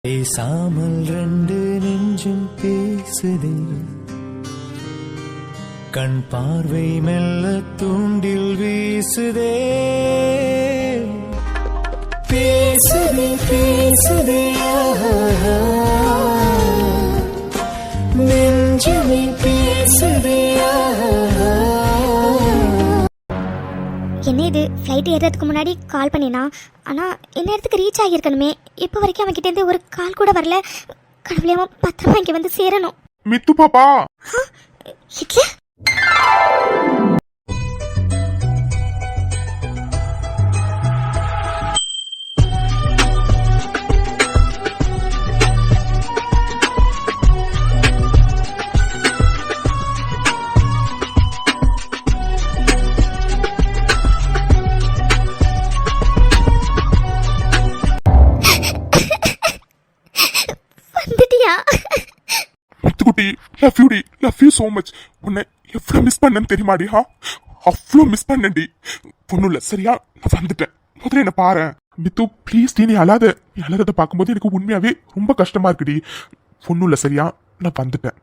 பேசாமல் ரெண்டு நெஞ்சும் பேசுதே, கண் பார்வை மெல்ல தூண்டில் வீசுதே. பேசுதே பேசுதே நெஞ்சுமே பேசுதே. என்ன இது ஃப்ளைட் ஏறதுக்கு முன்னாடி கால் பண்ணினா, ஆனால் இந்நேரத்துக்கு ரீச் ஆகியிருக்கணுமே. இப்போ வரைக்கும் அவன்கிட்டேருந்து ஒரு கால் கூட வரல. கடவுளே, அவன் பத்திரமா இங்கே வந்து சேரணும். மித்து பாப்பா ஹிட்லர் வந்துட்டியா? மித்துக்குட்டி, லவ் யூ so much. உன்னை எவ்வளவு மிஸ் பண்ணேன்னு தெரியுமாடி? அவ்வளோ மிஸ் பண்ணேன்டி. ஒன்றும் இல்லை, சரியா? நான் வந்துட்டேன். முதல்ல என்ன பாரு. மித்து ப்ளீஸ் டி, நீ அழாத. நீ அழறத பார்க்கும்போது எனக்கு உண்மையாவே ரொம்ப கஷ்டமா இருக்குடி. ஒன்றும் இல்லை, சரியா? நான் வந்துட்டேன்.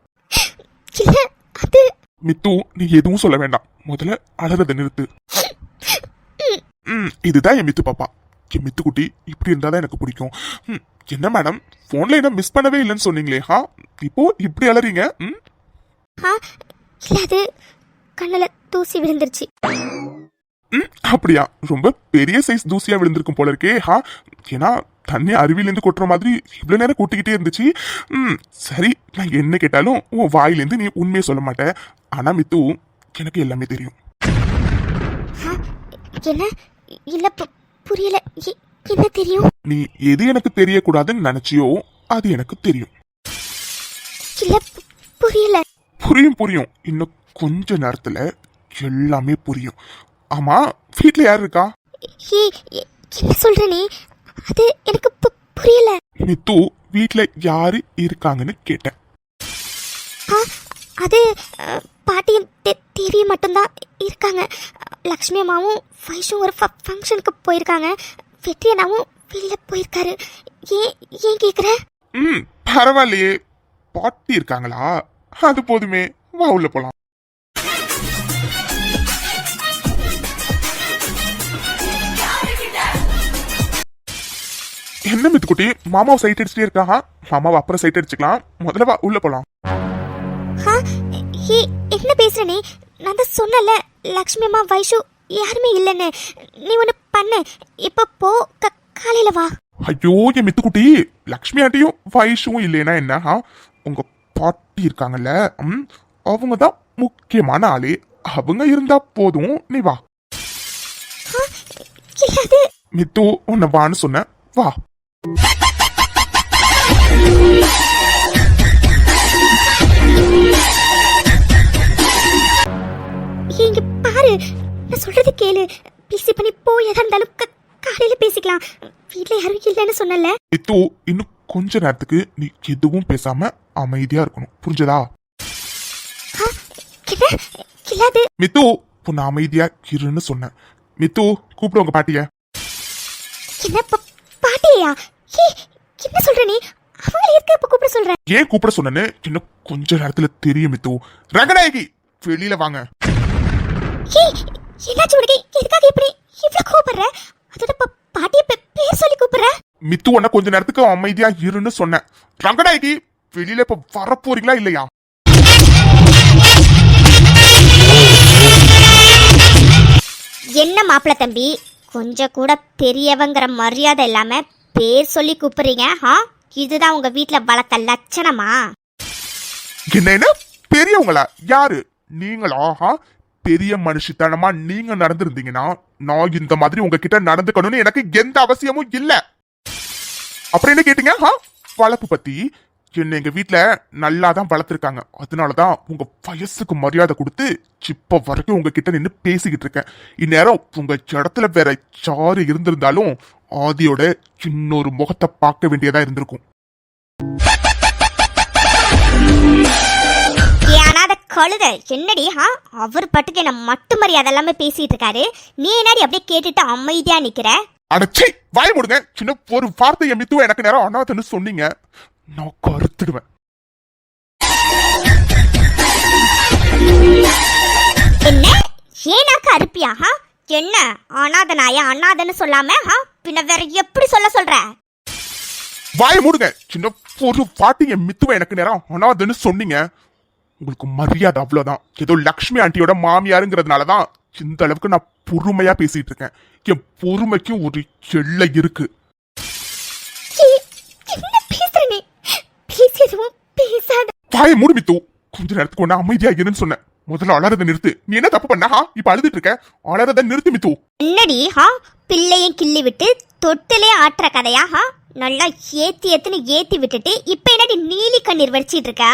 இல்ல, அது மித்து, நீ எதுவும் சொல்ல வேண்டாம். முதல்ல அழறத நிறுத்து. இதுதான் என் மித்து பாப்பா. என் மித்துக்குட்டி இப்படி இருந்தாதான் எனக்கு பிடிக்கும். என்ன மேடம், போன்ல என்ன மிஸ் பண்ணவே இல்லைன்னு சொன்னீங்களே, இப்போ இப்படி அலறீங்க? இல்ல, அது கண்ணுல தூசி விழுந்துருச்சு. அப்படியா? ரொம்ப பெரிய சைஸ் தூசியா விழுந்திருக்கும் போல இருக்கே. ஏன்னா தண்ணி அருவிலேருந்து கொட்டுற மாதிரி இவ்வளவு நேரம் கொட்டிக்கிட்டே இருந்துச்சு. சரி, நான் என்ன கேட்டாலும் உன் வாயிலேருந்து நீ உண்மையை சொல்ல மாட்டேன். ஆனா மித்து, எனக்கு எல்லாமே தெரியும். என்ன? இல்ல, புரியல. என்ன தெரியும்? நீ எது எனக்கு தெரியக்கூடாதுன்னு நினைச்சியோ அது எனக்கு தெரியும். இல்ல, புரியல. புரியும். இன்னும் கொஞ்ச நேரத்துல எல்லாமே புரியும். ஆமா, வீட்டுல யாரு இருக்கா? என்ன சொல்ற நீ? அது எனக்கு புரியல. மித்து, வீட்டுல யாரு இருக்காங்கன்னு கேட்டேன். அது பாட்டியும் தேவியும் மட்டும்தான் இருக்காங்க. லக்ஷ்மி அம்மாவும் வைஷும் ஒரு ஃபங்க்ஷனுக்கு போயிருக்காங்க. வெற்றி அண்ணாவும் வெளியில போயிருக்காரு. ஏன் கேக்குற? பரவாயில்லையே, பாட்டி இருக்காங்களா? அது போதுமே, வா உள்ள போலாம். என்ன மித்துக்குட்டி, மாமாவை சைட் அடிச்சுட்டே இருக்காங்க. மாமாவை அப்புறம் சைட் அடிச்சுக்கலாம். முதல்ல வா உள்ள போலாம். என்ன பேசுற நீ? நான் தான் சொன்னல, லக்ஷ்மி அம்மா வைஷு யாருமே இல்லைன்னு. நீ ஒண்ணு பண்ணு, இப்ப போ, காலையில வா. ஐயோ, என் மித்துக்குட்டி, லக்ஷ்மி ஆண்டியும் வைஷுவும் இல்லைன்னா என்ன? உங்க பாட்டி இருக்காங்கல்ல, அவங்க தான் முக்கியமான ஆளே. அவங்க இருந்தா போதும், நீ வா. மித்து, உன்னை வான்னு சொன்ன, வா. இங்க பாரு, நான் சொல்றது கேளு. ப்ளீஸ், இப்ப நீ போ. எதா இருந்தாலும் காலையில பேசிக்கலாம். வீட்ல யாரும் இல்லைன்னு சொன்னல. மித்து, இன்னும் கொஞ்ச நேரத்துக்கு நீ எதுவும் பேசாம அமைதியா இருக்கணும், புரிஞ்சதா? இல்லாது. மித்து, உன்னை அமைதியா இருன்னு சொன்னேன். மித்து, கூப்பிடு உங்க பாட்டிய. என்ன பாட்டியா? என்ன சொல்ற நீ? அவங்கள எதுக்கு இப்ப கூப்பிட சொல்ற? ஏன் கூப்பிட சொன்னேன்னு இன்னும் கொஞ்ச நேரத்துல தெரியும் மித்து. ரங்கநாயகி, வெளியில வாங்க. என்னாச்சு உனக்கு? எதுக்காக இப்படி இவ்ளோ கூப்பிடுற? அதோட பாட்டிய பேர் சொல்லி கூப்பிடுற? மித்து, உன்ன கொஞ்ச நேரத்துக்கு அமைதியா இருன்னு சொன்னேன். ரங்கநாயகி, வெளியில இப்ப வரப்போறீங்களா இல்லையா? என்ன மாப்பிள்ள தம்பி, கொஞ்சம் கூட பெரியவங்கிற மரியாதை இல்லாம பேர் சொல்லி கூப்பிடுறீங்க? இதுதான் உங்க வீட்டுல வளர்த்த லட்சணமா? என்ன பெரியவங்களா? யாரு நீங்களா? பெரிய மனுஷத்தனமா நீங்க நடந்திருந்தீங்கன்னா நான் இந்த மாதிரி உங்ககிட்ட நடந்துக்கணும்னு எனக்கு எந்த அவசியமும் இல்ல. அப்புறம் என்ன கேட்டீங்க? வளர்ப்பு பத்தி. என்ன எங்க வீட்டுல நல்லாதான் வளர்த்திருக்காங்க. அதனாலதான் உங்க வயசுக்கு மரியாதை கொடுத்து இப்ப வரைக்கும் உங்ககிட்ட நின்று பேசிக்கிட்டு இருக்கேன். இந்நேரம் உங்க இடத்துல வேற யாரு இருந்திருந்தாலும் ஆதியோட இன்னொரு முகத்தை பார்க்க வேண்டியதா இருந்திருக்கும். கழுத என்னடி? அவர் பட்டுக்கு என்ன மட்டு மரியாதை எல்லாமே பேசிட்டு இருக்காரு. நீ என்னடி அப்படியே கேட்டுட்டு அமைதியா நிக்கிற? அடச்சே வாய முடுங்க. சின்ன ஒரு வார்த்தையை மித்துவ எனக்கு நேரம் அனாதன்னு சொன்னீங்க, நான் கருத்துடுவேன். என்ன ஏனாக்க அறுப்பியா? என்ன அனாதனாயா? அனாதன்னு சொல்லாம பின்ன வேற எப்படி சொல்ற? வாய மூடுங்க. சின்ன ஒரு வார்த்தையை மித்துவ எனக்கு நேரம் அனாதன்னு சொன்னீங்க. உங்களுக்கு மரியாதை அவ்வளவுதான். ஏதோ லக்ஷ்மி ஆண்டியோட மாமியாருங்கிறதுனாலதான் இந்த அளவுக்கு நான் பொறுமையா பேசிட்டு இருக்கேன். என் பொறுமைக்கு ஒரு எல்லை இருக்கு. என்ன பேசுற நீ? பேசியதும் பேசாத. வாய மூடு மித்து. கொஞ்ச நேரத்துக்கு ஒண்ணு அமைதியா இருன்னு சொன்னேன். முதல்ல அலறத நிறுத்து. நீ என்ன தப்பு பண்ண? இப்ப அழுதுட்டு இருக்க. அலறத நிறுத்து மித்து. என்னடி பிள்ளையும் கிள்ளி விட்டு தொட்டிலே ஆட்டுற கதையா? நல்லா ஏத்துன்னு ஏத்தி விட்டுட்டு இப்ப என்னடி நீலி கண்ணீர் வடிச்சிட்டு இருக்க?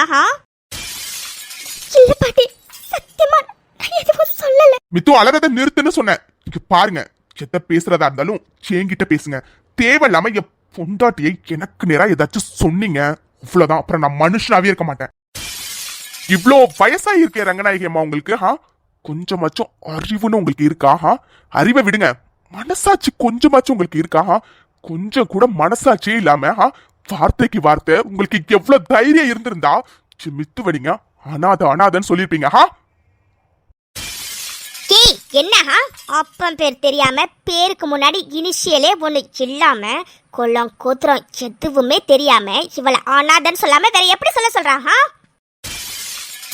இல்ல பாட்டி, சத்தியமா நான் எதுவும் சொல்லல. மித்து அலறத நிறுத்துன்னு சொன்னேன். இங்க பாருங்க, எத்த பேசுறதா இருந்தாலும் என்கிட்ட பேசுங்க. தேவையில்லாம என் பொண்டாட்டியை எனக்கு நேரா ஏதாச்சும் சொன்னீங்க, அவ்வளவுதான். அப்புறம் நான் மனுஷனாவே இருக்க மாட்டேன். இவ்ளோ வயசா இருக்க ரங்கநாயகியம்மா உங்களுக்கு கொஞ்சமாச்சும் அறிவுன்னு உங்களுக்கு இருக்கா? அறிவை விடுங்க, மனசாட்சி கொஞ்சமாச்சும் உங்களுக்கு இருக்கா? கொஞ்சம் கூட மனசாட்சியே இல்லாம வார்த்தைக்கு வார்த்தை உங்களுக்கு எவ்வளவு தைரியம் இருந்திருந்தா மித்து வடிங்க அனாதன்னு சொல்லிருப்பீங்க. என்ன அப்பம் பேர் தெரியாம பேருக்கு முன்னாடி இனிஷியலே ஒண்ணு இல்லாம கொல்லம் கோத்திரம் எதுவுமே தெரியாம இவளை அனாதன்னு சொல்லாம வேற எப்படி சொல்றா?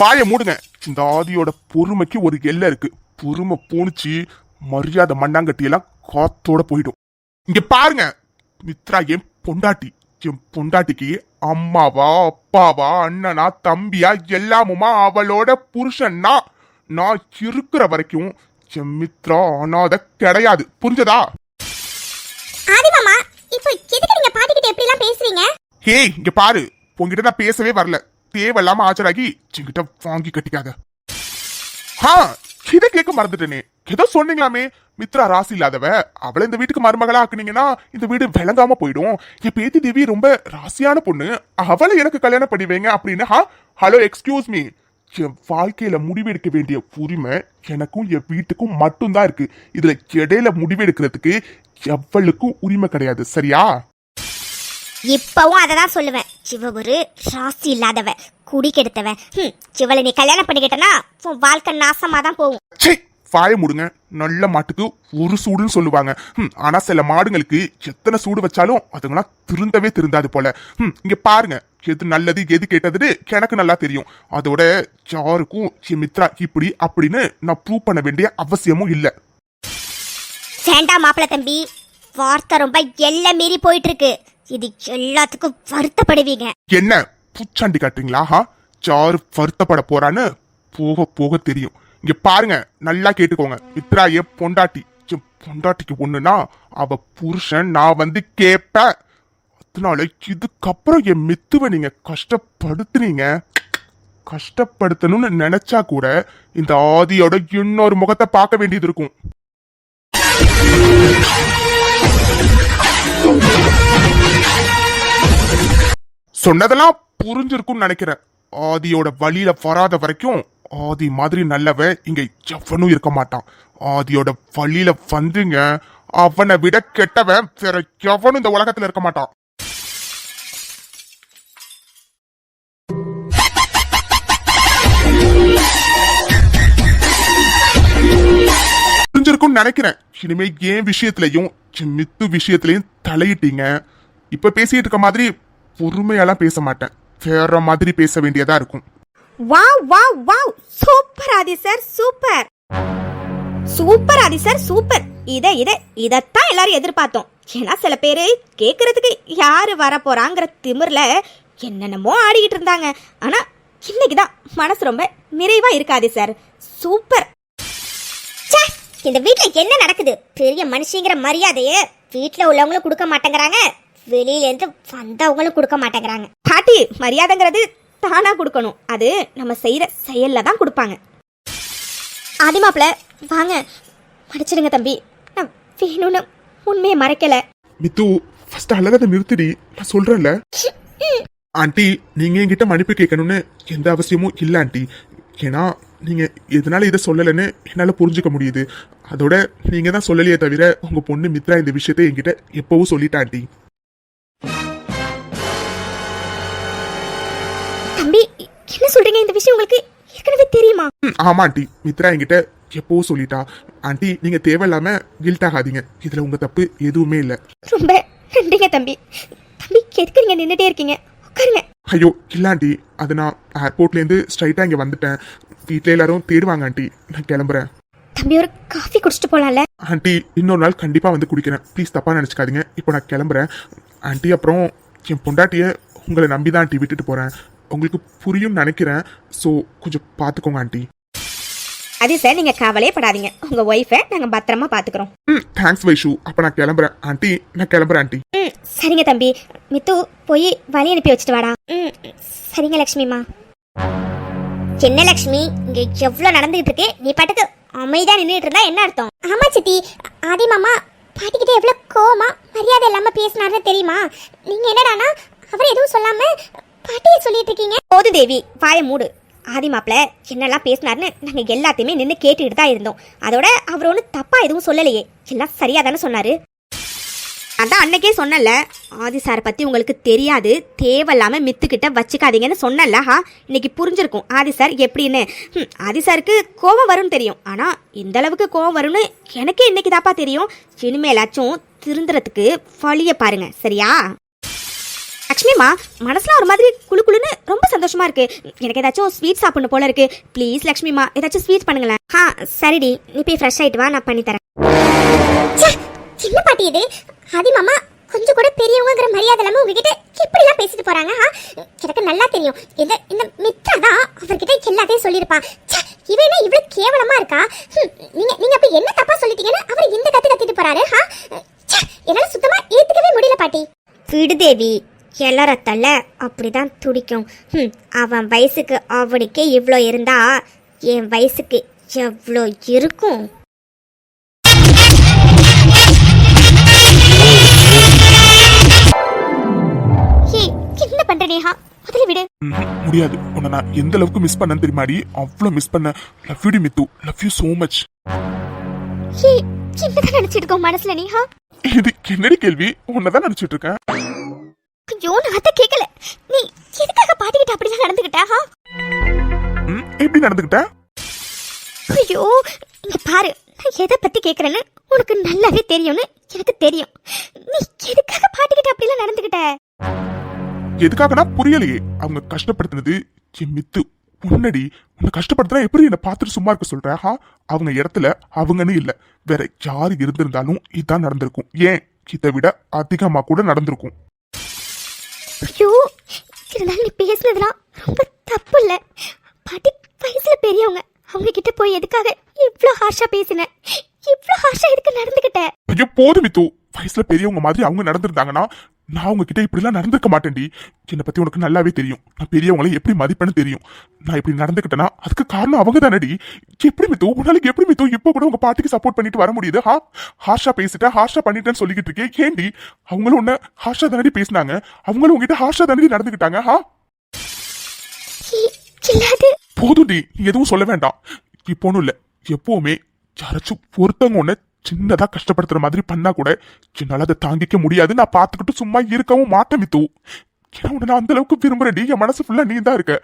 பாய மூடுங்க. இந்த ஆதியோட பொறுமைக்கு ஒரு எல்லை இருக்கு. பொறுமை போனுச்சு, மரியாதை மண்ணாங்கட்டி எல்லாம் காத்தோட போயிடும். இங்க பாருங்க, மித்ரா என் பொண்டாட்டி. என் பொண்டாட்டிக்கு அம்மாவா அப்பாவா அண்ணனா தம்பியா எல்லாமுமா அவளோட புருஷன்னா. நான் இருக்கிற வரைக்கும் என் மித்ரா அனாதை கிடையாது. புரிஞ்சதா? ஆதிமாமா, இப்போ எதுக்கு நீங்க பாட்டிக்கிட்ட எப்படி எல்லாம் பேசுறீங்க? ஹே, இங்க பாரு, உங்ககிட்ட நான் பேசவே வரல. தேவையில்லாம ஆச்சராகி என்கிட்ட வாங்கி கட்டிக்காத. இதை கேட்க மறந்துட்டேனே. ஏதோ சொன்னீங்களாமே, மித்ரா ராசி இல்லாதவ, அவளை இந்த வீட்டுக்கு மருமகளா ஆக்குனீங்கன்னா இந்த வீடு விளங்காம போயிடும். என் பேத்தி தேவி ரொம்ப ராசியான பொண்ணு, அவளை எனக்கு கல்யாணம் பண்ணி வைங்க அப்படின்னு. Hello, excuse me. என் வாழ்க்கையில முடிவெடுக்க வேண்டிய உரிமை எனக்கும் என் வீட்டுக்கும் மட்டும்தான் இருக்கு. இதுல இடையில முடிவெடுக்கிறதுக்கு எவ்வளவுக்கும் உரிமை கிடையாது, சரியா? இப்பவும் அததான் சொல்லுவேன். சிவ ஒரு ராசி இல்லாதவ, குடி கெடுத்தவ. சிவலை நீ கல்யாணம் பண்ணிக்கிட்டனா உன் வாழ்க்கை நாசமா தான் போகும். வாய முடுங்க. நல்ல மாட்டுக்கு ஒரு சூடுன்னு சொல்லுவாங்க. ஆனா சில மாடுங்களுக்கு எத்தனை சூடு வச்சாலும் அதுங்களாம் திருந்தவே திருந்தாது போல. இங்க பாருங்க, எது நல்லது எது கேட்டதுன்னு எனக்கு நல்லா தெரியும். அதோட யாருக்கும் மித்ரா இப்படி அப்படின்னு நான் ப்ரூவ் பண்ண வேண்டிய அவசியமும் இல்ல. வேண்டாம் மாப்பிள்ள தம்பி, வார்த்தை ரொம்ப எல்லை மீறி போயிட்டு இருக்கு. இது எல்லாத்துக்கும் வருத்தப்படுவீங்க. என்ன பூச்சாண்டி காட்டுறீங்களா? யாரு வருத்தப்பட போறான்னு போக போக தெரியும். இங்க பாருங்க, நல்லா கேட்டுக்கோங்க. மித்ரா என் பொண்டாட்டி. என் பொண்டாட்டிக்கு ஒண்ணுனா அவ புருஷன் நான் வந்து கேப்பேன். அதனால இதுக்கப்புறம் என் மித்துவை நீங்க கஷ்டப்படுத்துனீங்க. கஷ்டப்படுத்தணும்னு நினைச்சா கூட இந்த ஆதியோட இன்னொரு முகத்தை பார்க்க வேண்டியது இருக்கும். சொன்னதெல்லாம் புரிஞ்சிருக்கும்னு நினைக்கிறேன். ஆதியோட வழியில வராத வரைக்கும் ஆதி மாதிரி நல்லவன் இங்க எவனும் இருக்க மாட்டான். ஆதியோட வழியில வந்துங்க, அவனை விட கெட்டவன் வேற எவனும் இந்த உலகத்துல இருக்க மாட்டான். புரிஞ்சிருக்கும்னு நினைக்கிறேன். இனிமே ஏன் விஷயத்திலையும் மித்து விஷயத்திலையும் தலையிட்டீங்க. இப்ப பேசிட்டு இருக்க மாதிரி பொறுமையெல்லாம் பேச மாட்டேன். வேற மாதிரி பேச வேண்டியதா இருக்கும். வாவ் வாவ் வாவ், சூப்பர் ஆதி சார், சூப்பர் சூப்பர் ஆதி சார், சூப்பர். இதத்தான் எல்லாரும் எதிர்பார்த்தோம். ஏன்னா சில பேரு கேக்குறதுக்கு யாரு வர போறாங்கிற திமிர்ல என்னென்னமோ ஆடிக்கிட்டு இருந்தாங்க. ஆனா இன்னைக்குதான் மனசு ரொம்ப நிறைவா இருக்காது சார். சூப்பர். இந்த வீட்டுல என்ன நடக்குது? பெரிய மனுஷங்கிற மரியாதையே வீட்டுல உள்ளவங்களும் கொடுக்க மாட்டேங்கிறாங்க, வெளியில இருந்து வந்தவங்களும் கொடுக்க மாட்டேங்கிறாங்க. பாட்டி, மரியாதைங்கிறது தானா கொடுக்கணும். அது நம்ம செய்யற செயல்ல தான் கொடுப்பாங்க. ஆதிமாப்ள வாங்க, மன்னிச்சிடுங்க தம்பி, நான் வேணும்னு உண்மையை மறைக்கல. மித்து, ஃபர்ஸ்ட் அழகதை நிறுத்திடி. நான் சொல்றேன்ல ஆண்டி, நீங்க என்கிட்ட மன்னிப்பு கேட்கணும்னு எந்த அவசியமும் இல்ல ஆண்டி. ஏன்னா நீங்க எதனால இதை சொல்லலைன்னு என்னால புரிஞ்சுக்க முடியுது. அதோட நீங்க தான் சொல்லலையே தவிர உங்க பொண்ணு மித்ரா இந்த விஷயத்தை என்கிட்ட எப்பவும் சொல்லிட்டா ஆண்டி. தம்பி என்ன சொல்றீங்க? இந்த விஷயம் உங்களுக்கு ஏற்கனவே தெரியுமா? ஆமா ஆண்டி, மித்ரா என்கிட்ட எப்பவும் சொல்லிட்டா. ஆண்டி நீங்க தேவையில்லாம கில்ட் ஆகாதீங்க, இதுல உங்க தப்பு எதுவுமே இல்ல. ரொம்ப நன்றிங்க தம்பி. தம்பி எதுக்கு நீங்க நின்னுட்டே இருக்கீங்க? உட்காருங்க. ஐயோ இல்ல ஆண்டி, அது நான் ஏர்போர்ட்ல இருந்து ஸ்ட்ரைட்டா இங்க வந்துட்டேன். வீட்ல எல்லாரும் தேடுவாங்க ஆண்டி, நான் கிளம்புறேன். தம்பி ஒரு காஃபி குடிச்சிட்டு போலாம்ல? ஆண்டி இன்னொரு நாள் கண்டிப்பா வந்து குடிக்கிறேன், ப்ளீஸ் தப்பா நினைச்சுக்காதீங்க. இப்போ நான் கிளம்புறேன் ஆண்டி. அப்புறம் என் பொண்டாட்டிய உங்களை நம்பி தான் ஆண்டி விட்டுட்டு போறேன். உங்களுக்கு புரியும் நினைக்கிறேன், ஸோ கொஞ்சம் பார்த்துக்கோங்க ஆண்டி. அது சார் நீங்க கவலையே படாதீங்க, உங்க ஒய்ஃபை நாங்க பத்திரமா பாத்துக்கிறோம். தேங்க்ஸ் வைஷு. அப்ப நான் கிளம்புறேன் ஆண்டி, நான் கிளம்புறேன் ஆண்டி. சரிங்க தம்பி. மித்து போய் வழி அனுப்பி வச்சுட்டு வாடா. சரிங்க லக்ஷ்மிமா. என்ன லக்ஷ்மி, இங்க எவ்வளவு நடந்துகிட்டு இருக்கு, நீ பாட்டுக்கு அமைதியா நின்றுட்டு இருந்தா என்ன அர்த்தம்? ஆமா சித்தி, ஆதி மாமா பாட்டிக்கிட்ட எவ்வளவு கோவமா மரியாதை இல்லாம பேசினாருன்னு தெரியுமா? நீங்க என்னடானா அவர் எதுவும் சொல்லாம பாட்டியை சொல்லிட்டு இருக்கீங்க. போது தேவி, வாய மூடு. ஆதி மாப்பிள்ள என்னெல்லாம் பேசினாருன்னு நாங்க எல்லாத்தையுமே நின்று கேட்டுக்கிட்டு தான் இருந்தோம். அதோட அவர் ஒன்றும் தப்பா எதுவும் சொல்லலையே, எல்லாம் சரியா தானே சொன்னாரு. அதான் அன்னைக்கே சொன்னல, ஆதி சாரை பத்தி உங்களுக்கு தெரியாது, தேவையில்லாம மித்துக்கிட்ட வச்சுக்காதீங்கன்னு சொன்னல. இன்னைக்கு புரிஞ்சிருக்கும் ஆதி சார் எப்படின்னு. ஆதி சாருக்கு கோபம் வரும்னு தெரியும், ஆனா இந்த அளவுக்கு கோபம் வரும்னு எனக்கு இன்னைக்கு தாப்பா தெரியும். இனிமேலாச்சும் திருந்துறதுக்கு வழிய பாருங்க, சரியா? லக்ஷ்மிமா மனசுல ஒரு மாதிரி குளு குளுன்னு ரொம்ப சந்தோஷமா இருக்கு. எனக்கு ஏதாச்சும் ஸ்வீட் சாப்பிடணும் போல இருக்கு. ப்ளீஸ் லக்ஷ்மிமா ஏதாச்சும் ஸ்வீட் பண்ணுங்களேன். சரிடி, நீ போய் ஃப்ரெஷ் ஆயிட்டு வா, நான் பண்ணி தரேன். சின்ன பாட்டி இது ஆதி மாமா கொஞ்சம் கூட பெரியவங்கிற மரியாதை இல்லாம உங்ககிட்ட எப்படி எல்லாம் பேசிட்டு போறாங்க? எனக்கு நல்லா தெரியும், இந்த இந்த மித்ரா தான் அவர்கிட்ட எல்லாத்தையும் சொல்லியிருப்பா. இவன் இவ்வளவு கேவலமா இருக்கா? நீங்க நீங்க அப்ப என்ன தப்பா சொல்லிட்டீங்கன்னு அவர் இந்த கத்திட்டு போறாரு. என்னால சுத்தமா ஏத்துக்கவே முடியல பாட்டி. விடு தேவி, எல்லாரத்தல்ல அப்படிதான் துடிக்கும். அவன் வயசுக்கு அவனுக்கே இவ்வளோ இருந்தா என் வயசுக்கு எவ்வளோ இருக்கும்? என்ன பண்ற நேஹா, முதல்ல விடு. முடியாது, உன்னை நான் எந்த அளவுக்கு மிஸ் பண்ணேன்னு தெரியுமாடி? அவ்வளவு மிஸ் பண்ண. Love you Mithu, love you so much. என்னதான் நினைச்சிட்டு இருக்கோம் மனசுல நேஹா? இது என்னடி கேள்வி? உன்னதான் நினைச்சிட்டு இருக்கேன். ஐயோ நான் அதை கேட்கல. நீ எதுக்காக பாட்டிக்கிட்ட அப்படிலாம் நடந்துக்கிட்டா? எப்படி நடந்துக்கிட்ட? ஐயோ இங்க பாரு, நான் எதை பத்தி கேக்குறேன்னு உனக்கு நல்லாவே தெரியும்னு எனக்கு தெரியும். நீ எதுக்காக பாட்டிக்கிட்ட அப்படிலாம் நடந்துக்கிட்ட? எதுக்காகனா புரியலையே. அவங்க கஷ்டப்படுத்தினது என் மித்து. முன்னாடி உன்னை கஷ்டப்படுத்தினா எப்படி என்ன பார்த்துட்டு சும்மா இருக்க சொல்ற? அவங்க இடத்துல அவங்கன்னு இல்ல, வேற யாரு இருந்திருந்தாலும் இதான் நடந்திருக்கும். ஏன் இதை விட அதிகமா கூட நடந்திருக்கும். ஐயோ இருந்தாலும் நீ பேசுனதுலாம் ரொம்ப தப்பு இல்ல. பாட்டி வயசுல பெரியவங்க, அவங்க கிட்ட போய் எதுக்காக இவ்ளோ ஹார்ஷா பேசின? இவ்ளோ ஹார்ஷா எதுக்கு நடந்துக்கிட்ட? ஐயோ போதும் மித்து, வயசுல பெரியவங்க மாதிரி அவங்க நடந்திருந்தாங்கன்னா நான் அவங்க கிட்ட இப்படி எல்லாம் நடந்திருக்க மாட்டேன்டி. என்னை பத்தி உனக்கு நல்லாவே தெரியும், நான் பெரியவங்களை எப்படி மதிப்பேன்னு தெரியும். நான் இப்படி நடந்துக்கிட்டேன்னா அதுக்கு காரணம் அவங்க தானடி. எப்படி மித்து, உன்னால எப்படி மித்து இப்ப கூட உங்க பாட்டிக்கு சப்போர்ட் பண்ணிட்டு வர முடியுது? ஹார்ஷா பேசிட்டேன், ஹார்ஷா பண்ணிட்டேன்னு சொல்லிக்கிட்டு இருக்கேன். ஏண்டி அவங்களும் உன்ன ஹார்ஷா தானடி பேசினாங்க, அவங்களும் உங்ககிட்ட ஹார்ஷா தானடி நடந்துக்கிட்டாங்க. போதும்டி, நீ எதுவும் சொல்ல வேண்டாம். இப்போ ஒன்றும் இல்லை, எப்பவுமே யாராச்சும் ஒருத்தவங்க ஒன்று சின்னதா கஷ்டப்படுத்துற மாதிரி பண்ணா கூட என்னால அதை தாங்கிக்க முடியாது. நான் பார்த்துக்கிட்டு சும்மா இருக்கவும் மாட்டேன் மித்து. ஏன்னா உன்னை நான் அந்த அளவுக்கு விரும்புறேன்டி. என் மனசு ஃபுல்லா நீ தான் இருக்க.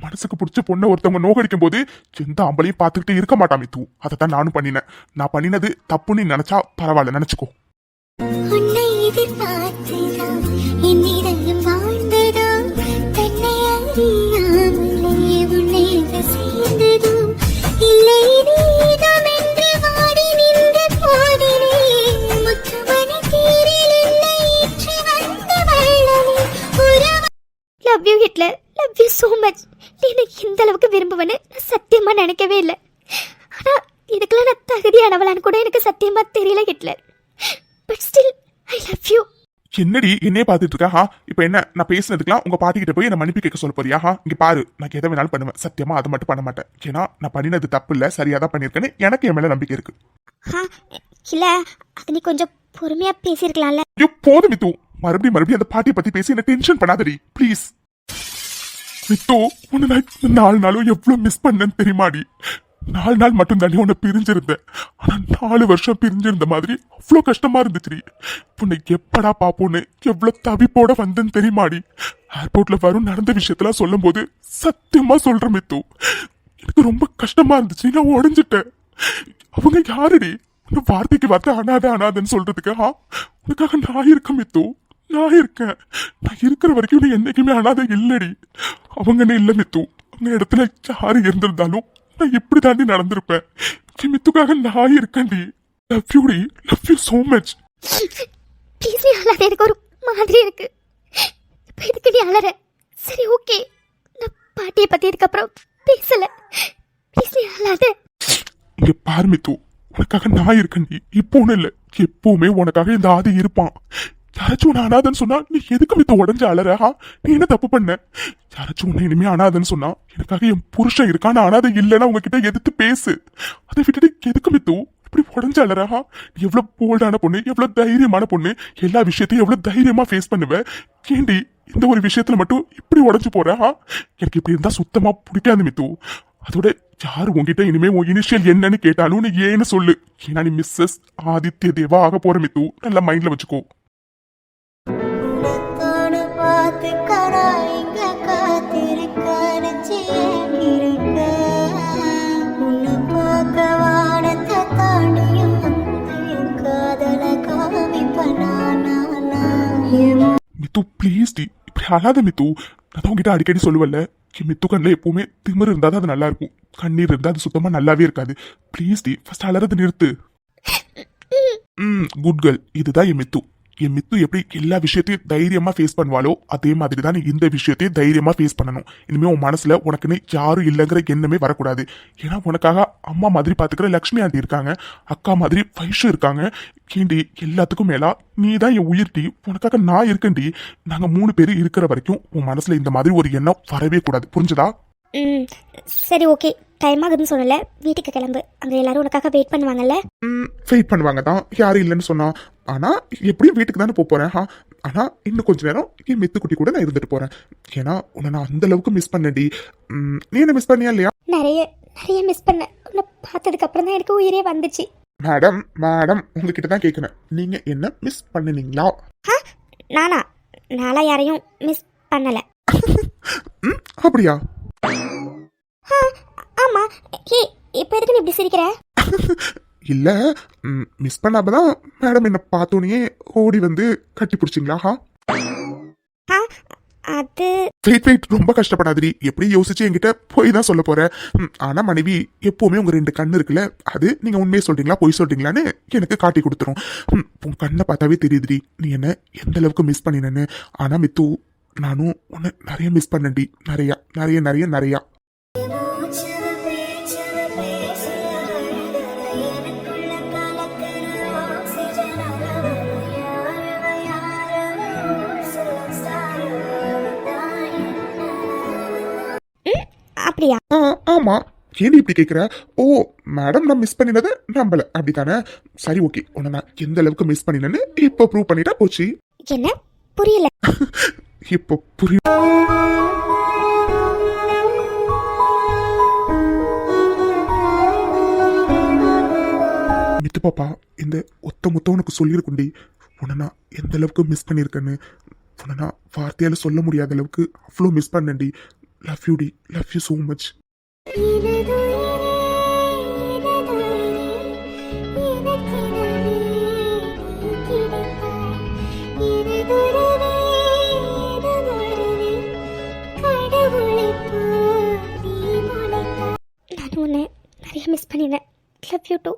மனசுக்கு பிடிச்ச பொண்ணை ஒருத்தவங்க நோகடிக்கும் போது எந்த ஆம்பளையும் பார்த்துக்கிட்டு இருக்க மாட்டான் மித்து. அதை தான் நானும் பண்ணினேன். நான் பண்ணினது தப்புன்னு நினைச்சா பரவாயில்ல, நினைச்சுக்கோ. Love you Hitler, love you so much. நீ என்ன இந்த அளவுக்கு விரும்புவேன்னு நான் சத்தியமா நினைக்கவே இல்லை. ஆனா இதுக்கெல்லாம் நான் தகுதியானவளான்னு கூட எனக்கு சத்தியமா தெரியல Hitler. But still I love you. என்னடி என்னையே பார்த்துட்டு இருக்கா? இப்ப என்ன, நான் பேசினதுக்கெல்லாம் உங்க பாட்டி கிட்ட போய் என்ன மன்னிப்பு கேட்க சொல்ல போறியா? இங்க பாரு, நான் எதை வேணாலும் பண்ணுவேன், சத்தியமா அதை மட்டும் பண்ண மாட்டேன். ஏன்னா நான் பண்ணினது தப்பு இல்ல, சரியாதான் பண்ணிருக்கேன்னு எனக்கு என் மேல நம்பிக்கை இருக்கு. இல்ல அது நீ கொஞ்சம் பொறுமையா பேசியிருக்கலாம்ல. ஐயோ போதும் மித்து, மறுபடியும் அந்த பாட்டியை பத்தி பேசி என்ன டென்ஷன் பண்ணாதடி ப்ளீஸ். மித்து உன்னை நான் இந்த 4 நாளும் எவ்வளவு மிஸ் பண்ணேன்னு தெரியுமாடி? 4 நாள் மட்டும் தாண்டி உன்னை பிரிஞ்சிருந்தேன். ஆனா 4 வருஷம் பிரிஞ்சிருந்த மாதிரி அவ்வளவு கஷ்டமா இருந்துச்சு. உன்னை எப்படா பாப்போன்னு எவ்வளவு தவிப்போட வந்தேன்னு தெரியுமாடி? ஏர்போர்ட்ல வரும் நடந்த விஷயத்தெல்லாம் சொல்லும் போது சத்தியமா சொல்றேன் மித்து, எனக்கு ரொம்ப கஷ்டமா இருந்துச்சு. நான் உடஞ்சிட்டேன். அவங்க யாருடி உன்னை வார்த்தைக்கு வார்த்தை அனாதைன்னு சொல்றதுக்கு? உனக்காக நான் இருக்கேன் மித்து, நான் இருக்கேன். நான் இருக்கிற வரைக்கும் நீ என்னைக்குமே அனாதை இல்லடி. அவங்கன்னு இல்ல மித்து. அவங்க இடத்துல யாரு இருந்திருந்தாலும் நான் எப்படி தாண்டி நடந்திருப்பேன். என் மித்துக்காக நான் இருக்கேன்டி. லவ் யூ டி, love you so much. Please நீ அழாத, எனக்கு ஒரு மாதிரி இருக்கு. இப்போ எதுக்கு நீ அழற? சரி ஓகே, நான் பாட்டியை பத்தி இதுக்கப்புறம் பேசல. ப்ளீஸ் நீ அழாத. இங்க பாரு மித்து, உனக்காக நான் இருக்கேன்டி. இப்போ ஒண்ணு இல்ல, எப்பவுமே உனக்காக இந்த ஆதி இருப்பான். யாராச்சும் உன்னை அனாதன்னு சொன்னா நீ எதுக்கு மித்து உடஞ்சு அலறா? நீ என்ன தப்பு பண்ண? யாராச்சும் உன்னை இனிமே அனாதன்னு சொன்னா எனக்காக என் புருஷன் இருக்கான், நான் அனாதை இல்லைன்னா உங்ககிட்ட எதிர்த்து பேசு. அதை விட்டுட்டு எதுக்கு மித்து இப்படி உடஞ்சு அலறா? நீ எவ்வளவு போல்டான பொண்ணு, எவ்வளவு தைரியமான பொண்ணு, எல்லா விஷயத்தையும் எவ்வளவு தைரியமா ஃபேஸ் பண்ணுவ. ஏண்டி இந்த ஒரு விஷயத்துல மட்டும் இப்படி உடஞ்சு போறா? எனக்கு இப்படி இருந்தா சுத்தமா பிடிக்காது மித்து. அதோட யாரு உங்ககிட்ட இனிமே உன் இனிஷியல் என்னன்னு கேட்டாலும் நீ ஏன்னு சொல்லு. ஏன்னா நீ மிஸ்ஸஸ் ஆதித்ய தேவா ஆக போற மித்து, நல்லா மைண்ட்ல வச்சுக்கோ. மித்து ப்ளீஸ் டி, இப்படி அழாத மித்து. நான் உங்ககிட்ட அடிக்கடி சொல்லுவல்ல, மித்து கண்ணில் எப்பவுமே திமிரு இருந்தா அது நல்லா இருக்கும், கண்ணீர் இருந்தா அது சுத்தமா நல்லாவே இருக்காது. ப்ளீஸ் டி, ஃபர்ஸ்ட் அலறது நிறுத்து. Good girl. இதுதான் என் மித்து. என் மித்து எப்படி எல்லா விஷயத்தையும் தைரியமா ஃபேஸ் பண்ணுவாளோ அதே மாதிரி தான் நீ இந்த விஷயத்தையும் தைரியமா ஃபேஸ் பண்ணணும். இனிமே உன் மனசுல உனக்குன்னு யாரும் இல்லைங்கிற எண்ணமே வரக்கூடாது. ஏன்னா உனக்காக அம்மா மாதிரி பாத்துக்கிற லக்ஷ்மி ஆண்டி இருக்காங்க, அக்கா மாதிரி வைஷு இருக்காங்க. ஏண்டி எல்லாத்துக்கும் மேலா நீ தான் என் உயிர்டி. உனக்காக நான் இருக்கேன்டி. நாங்க 3 பேர் இருக்கிற வரைக்கும் உன் மனசுல இந்த மாதிரி ஒரு எண்ணம் வரவே கூடாது, புரிஞ்சுதா? சரி ஓகே, டைம் ஆகுதுன்னு சொன்னல, வீட்டுக்கு கிளம்பு. அங்க எல்லாரும் உனக்காக வெயிட் பண்ணுவாங்கல்ல? வெயிட் பண்ணுவாங்க தான், யாரும் இல்லைன்னு சொன்னா. ஆனா எப்படியும் வீட்டுக்கு தானே போறேன். ஆனா இன்னும் கொஞ்ச நேரம் என் மித்துக்குட்டி கூட நான் இருந்துட்டு போறேன். ஏன்னா உன்னை நான் அந்த அளவுக்கு மிஸ் பண்ணேன்டி. நீ என்ன மிஸ் பண்ணியா இல்லையா? நிறைய மிஸ் பண்ண. உன்னை பார்த்ததுக்கு அப்புறம் தான் எனக்கு உயிரே வந்துச்சு. மேடம் உங்ககிட்ட தான் கேட்கிறேன், நீங்க என்ன மிஸ் பண்ணினீங்களா? நானா யாரையும் மிஸ் பண்ணல. அப்படியா? ஆமா. இப்ப எதுக்கு நீ இப்படி சிரிக்கிற? இல்ல, மிஸ் பண்ணாமதான் மேடம் என்ன பார்த்தோன்னே ஓடி வந்து கட்டி பிடிச்சிங்களா? அது வெயிட் ரொம்ப கஷ்டப்படாதீ. எப்படி யோசிச்சு என்கிட்ட போய் தான் சொல்ல போற. ஆனா மனைவி எப்பவுமே உங்க 2 கண்ணு இருக்குல்ல, அது நீங்க உண்மையை சொல்றீங்களா பொய் சொல்றீங்களான்னு எனக்கு காட்டி கொடுத்துரும். உன் கண்ணை பார்த்தாவே தெரியுதுடி நீ என்ன எந்த அளவுக்கு மிஸ் பண்ணினேன்னு. ஆனா மித்து, நானும் உன்னை நிறைய மிஸ் பண்ணேன்டி. நிறைய. அப்படியா? ஆமா. ஏன் இப்படி கேக்குற? ஓ மேடம், நான் மிஸ் பண்ணினதை நம்பல அப்படித்தானே? சரி ஓகே, உன்னை நான் எந்த அளவுக்கு மிஸ் பண்ணினேன்னு இப்போ ப்ரூவ் பண்ணிட்டா போச்சு. என்ன புரியல? இப்போ புரியும். மித்து பாப்பா, இந்த ஒத்த உனக்கு சொல்லியிருக்குண்டி உன்னை நான் எந்த அளவுக்கு மிஸ் பண்ணியிருக்கேன்னு. உன்னை நான் வார்த்தையால சொல்ல முடியாத அளவுக்கு அவ்வளோ மிஸ் பண்ணேன்டி. லவ் யூ டி, லவ் யூ so much. நான் உன்னை நிறைய மிஸ் பண்ணினேன். Love you too.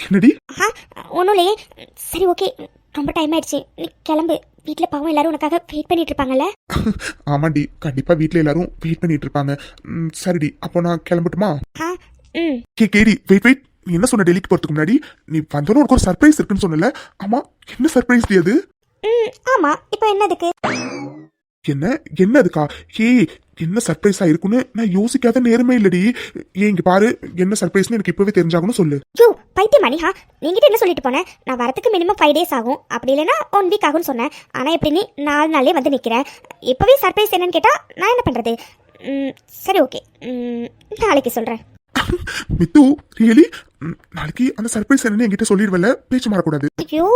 என்னடி? ஒன்றும் இல்லையே. சரி ஓகே, ரொம்ப டைம் ஆயிடுச்சு, நீ கிளம்பு. வீட்டில் பாவம் எல்லாரும் உனக்காக வெயிட் பண்ணிட்டு இருப்பாங்கல்ல? ஆமாண்டி, கண்டிப்பா வீட்ல எல்லாரும் வெயிட் பண்ணிட்டு இருப்பாங்க. சரிடி, அப்போ நான் கிளம்பட்டுமா? கேடி, வெயிட். நீ என்ன சொன்ன? டெல்லிக்கு போறதுக்கு முன்னாடி நீ வந்தோன்னு உனக்கு ஒரு சர்ப்ரைஸ் இருக்குன்னு சொன்னல. ஆமா, என்ன சர்ப்ரைஸ் அது? ஆமா, இப்போ என்னதுக்கு? என்னதுக்கா? என்ன சர்ப்ரைஸா இருக்குன்னு நான் யோசிக்காத நேரமே இல்லடி. இங்க பாரு, என்ன சர்ப்ரைஸ்னு எனக்கு இப்பவே தெரிஞ்சாகணும், சொல்லு. யோ பைத்தியம் மணிஹா, நீங்கிட்ட என்ன சொல்லிட்டு போனேன்? நான் வரதுக்கு மினிமம் 5 days ஆகும், அப்படி இல்லைன்னா 1 week ஆகும்னு சொன்னேன். ஆனா எப்படி நீ 4 நாளே வந்து நிக்கிறேன்? இப்பவே சர்ப்ரைஸ் என்னன்னு கேட்டா நான் என்ன பண்றது? சரி ஓகே நாளைக்கு சொல்கிறேன். மித்து ரியலி நாளைக்கு அந்த சர்ப்ரைஸ் என்னன்னு என்கிட்ட சொல்லிடுவல, பேச்சு மாறக்கூடாது. ஐயோ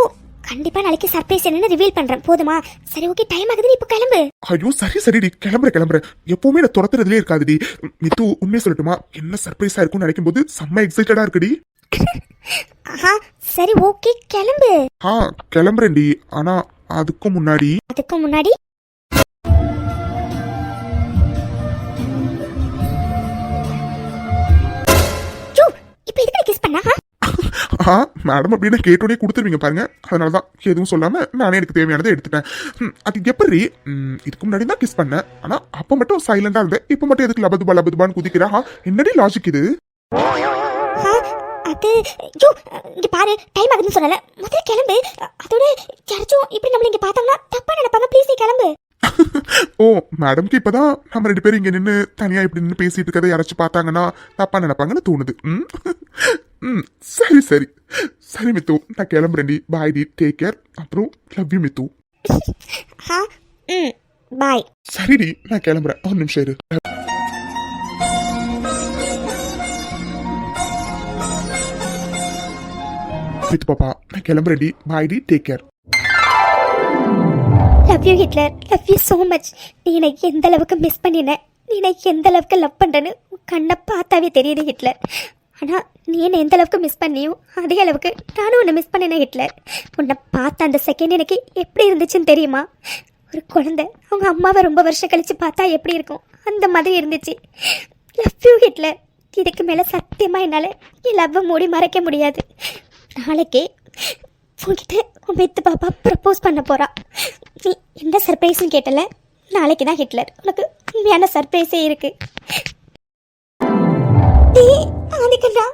கண்டிப்பாக நாளைக்கு சர்ப்ரைஸ் என்னன்னு ரிவீல் பண்ணுறேன் போதுமா? சரி ஓகே டைம் ஆகுது, இப்போ கிளம்பு. ஐயோ சரிடி, கிளம்புறேன். எப்பவுமே நான் துரத்துறதுலே இருக்காதுடி. மித்து உண்மையை சொல்லட்டுமா, என்ன சர்ப்ரைஸா இருக்கும்னு நினைக்கும் போது செம்ம எக்ஸைட்டடா இருக்குடி. சரி ஓகே கிளம்பு. கிளம்புறேன்டி. ஆனா அதுக்கு முன்னாடி இப்போ எதுக்கு கிஸ் பண்ணா? மேடம் அப்படின்னு கேட்டோடே கொடுத்துருவீங்க பாருங்க, அதனாலதான் எதுவும் சொல்லாம நானே எனக்கு தேவையானதை எடுத்துட்டேன். அது எப்படி இதுக்கு முன்னாடி தான் கிஸ் பண்ணேன், ஆனா அப்ப மட்டும் சைலண்டா இருந்தேன், இப்ப மட்டும் எதுக்கு லபதுபான்னு குதிக்கிறா? என்னடி லாஜிக் இது? அது இங்க பாரு டைம் ஆகுதுன்னு சொல்லல, முதல்ல கிளம்பு. அதோட யாராச்சும் இப்படி நம்மள இங்க பார்த்தாங்கன்னா தப்பா நினைப்பாங்க, ப்ளீஸ் நீ கிளம்பு. ஓ மேடம்க்கு இப்பதான் நம்ம 2 பேரும் இங்க நின்று தனியா இப்படி நின்று பேசிட்டு இருக்கதை யாராச்சும் பார்த்தாங்கன்னா தப்பா நினைப்பாங்கன்னு தோணுது. சரி மித்து, நான் கிளம்புறேன்டி. பாய் டி, டேக் கேர். அப்புறம் லவ் யூ மித்து. பாய். சரிடி நான் கிளம்புறேன், ஒரு நிமிஷம் இரு. மித்து பாப்பா நான் கிளம்புறேன்டி. பாய் டி, take care. Love you Hitler, love you so much. நீ எனக்கு எந்த அளவுக்கு மிஸ் பண்ணின, நீ எனக்கு எந்த அளவுக்கு லவ் பண்றேன்னு கண்ணை பார்த்தாவே தெரியுது ஹிட்லர். ஆனால் நீ என்ன எந்த அளவுக்கு மிஸ் பண்ணியோ அதே அளவுக்கு நானும் உன்னை மிஸ் பண்ணினேன் ஹிட்லர். உன்னை பார்த்த அந்த செகண்ட் எனக்கு எப்படி இருந்துச்சுன்னு தெரியுமா? ஒரு குழந்தை அவங்க அம்மாவை ரொம்ப வருஷம் கழிச்சு பார்த்தா எப்படி இருக்கும், அந்த மாதிரி இருந்துச்சு. Love you Hitler. இதுக்கு மேலே சத்தியமாக என்னால் என் லவ்வை மூடி மறைக்க முடியாது. நாளைக்கே உங்ககிட்ட உன் மித்து பாப்பா ப்ரப்போஸ் பண்ண போறா. நீ எந்த சர்ப்ரைஸ்னு கேட்டல, நாளைக்கு தான் ஹிட்லர் உனக்கு உண்மையான சர்ப்ரைஸே இருக்கு. ஆதிக்கண்ணா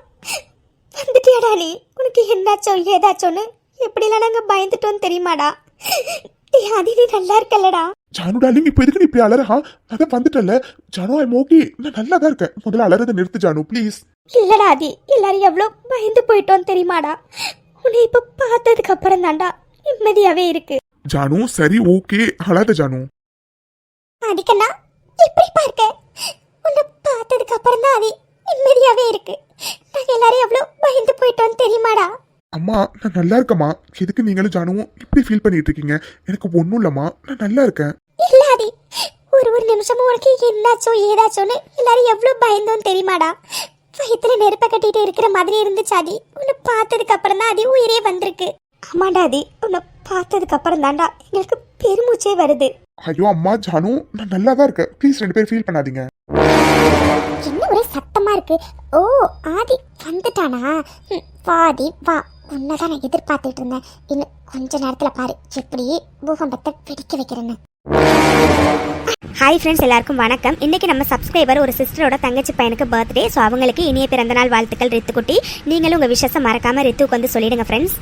வந்துட்டியாடா? நீ உனக்கு என்னாச்சோ ஏதாச்சோன்னு எப்படிலாம் நாங்கள் பயந்துட்டோன்னு தெரியுமாடா? ஆதி நீ நல்லா இருக்கல்லடா? ஜானு டார்லிங், இப்போ எதுக்கு நீ இப்படி அலறா? அதான் வந்துட்டல ஜானு, ஐம் ஓகே, நான் நல்லா தான் இருக்கேன். முதல்ல அலறதை நிறுத்து ஜானு ப்ளீஸ். இல்லடா ஆதி, எல்லாரும் எவ்வளோ பயந்து போயிட்டோன்னு தெரியுமாடா? உன்னை இப்போ பார்த்ததுக்கு அப்புறம் தான்டா நிம்மதியாவே இருக்கு. ஜானு சரி ஓகே, அழாத ஜானு. ஆதிக்கண்ணா எப்படி பார்க்க? உன்னை பார்த்ததுக்கு அப்புறம் தான் ஆதி நிம்மதியாவே இருக்கு. நாங்க எல்லாரும் எவ்வளோ பயந்து போயிட்டோன்னு தெரியுமாடா? அம்மா நான் நல்லா இருக்கம்மா. எதுக்கு நீங்களும் ஜானுவும் இப்படி ஃபீல் பண்ணிட்டு இருக்கீங்க? எனக்கு ஒன்றும் இல்லம்மா, நான் நல்லா இருக்கேன். இல்ல ஆதி, ஒரு நிமிஷமும் உனக்கு என்னாச்சோ ஏதாச்சோன்னு எல்லாரும் எவ்வளோ பயந்தோன்னு தெரியுமாடா? வயிற்றுல நெருப்ப கட்டிட்டு இருக்கிற மாதிரி இருந்துச்சு ஆதி. உன்னை பார்த்ததுக்கு அப்புறம் தான் ஆதி உயிரே வந்திருக்கு. ஆமாண்டா ஆதி, உன்னை பார்த்ததுக்கு அப்புறம் தான்டா எங்களுக்கு பெருமூச்சே வருது. ஐயோ அம்மா ஜானு, நான் நல்லா தான் இருக்கேன். ப்ளீஸ் 2 பேரும் ஃபீல் பண்ணாதீங்க. என்ன ஒரே சத்தமா இருக்கு? ஓ ஆதி வந்துட்டானா? வாதி வா, உன்னதான் நான் எதிர்பார்த்துட்டு இருந்தேன். இன்னும் கொஞ்ச நேரத்துல பாரு எப்படி பூகம்பத்தை பிடிக்க வைக்கிறேன்னு. ஹாய் ஃப்ரெண்ட்ஸ், எல்லாருக்கும் வணக்கம். இன்றைக்கி நம்ம சப்ஸ்கிரைபர் ஒரு சிஸ்டரோட தங்கச்சி பையனுக்கு பர்த்டே. ஸோ அவங்களுக்கு இனிய பிறந்தநாள் வாழ்த்துக்கள் ரித்துக்குட்டி. நீங்களும் உங்கள் விஷயத்தை மறக்காமல் ரித்துக்கு வந்து சொல்லிடுங்க ஃப்ரெண்ட்ஸ்.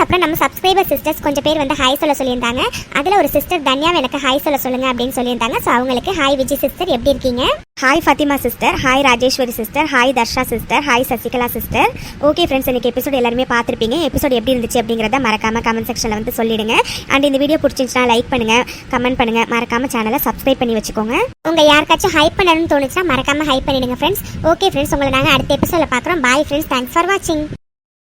அப்புறம் நம்ம சப்ஸ்கிரைபர் சிஸ்டர்ஸ் கொஞ்சம் பேர் வந்து ஹாய் சொல்ல சொல்லியிருந்தாங்க. அதில் ஒரு சிஸ்டர் தன்யாவை எனக்கு ஹாய் சொல்ல சொல்லுங்க அப்படின்னு சொல்லியிருந்தாங்க. ஸோ அவங்களுக்கு ஹாய் விஜய் சிஸ்டர், எப்படி இருக்கீங்க? Hi Fathima sister, hi Rajeshwari sister, hi Dharsha sister, hi Sasikala sister. Okay friends, இன்னைக்கு எபிசோட் எல்லாருமே பார்த்துருப்பீங்க. எபிசோட் எப்படி இருந்துச்சு அப்படிங்கிறத மறக்காமல் கமெண்ட் செக்ஷனில் வந்து சொல்லிடுங்க. அண்ட் இந்த வீடியோ பிடிச்சிருந்துச்சுன்னா லைக் பண்ணுங்கள், கமெண்ட் பண்ணுங்கள், மறக்காமல் சேனலை சப்ஸ்கிரைப் பண்ணி வச்சுக்கோங்க. உங்கள் யாருக்காச்சும் ஹைப் பண்ணணும்னு தோணுச்சுன்னா மறக்காமல் ஹைப் பண்ணிடுங்க ஃப்ரெண்ட்ஸ். ஓகே ஃப்ரெண்ட்ஸ், உங்களை நாங்கள் அடுத்த எபிசோடில் பார்க்குறோம். பாய் ஃப்ரெண்ட்ஸ், தேங்க்ஸ் ஃபார் வாட்சிங்.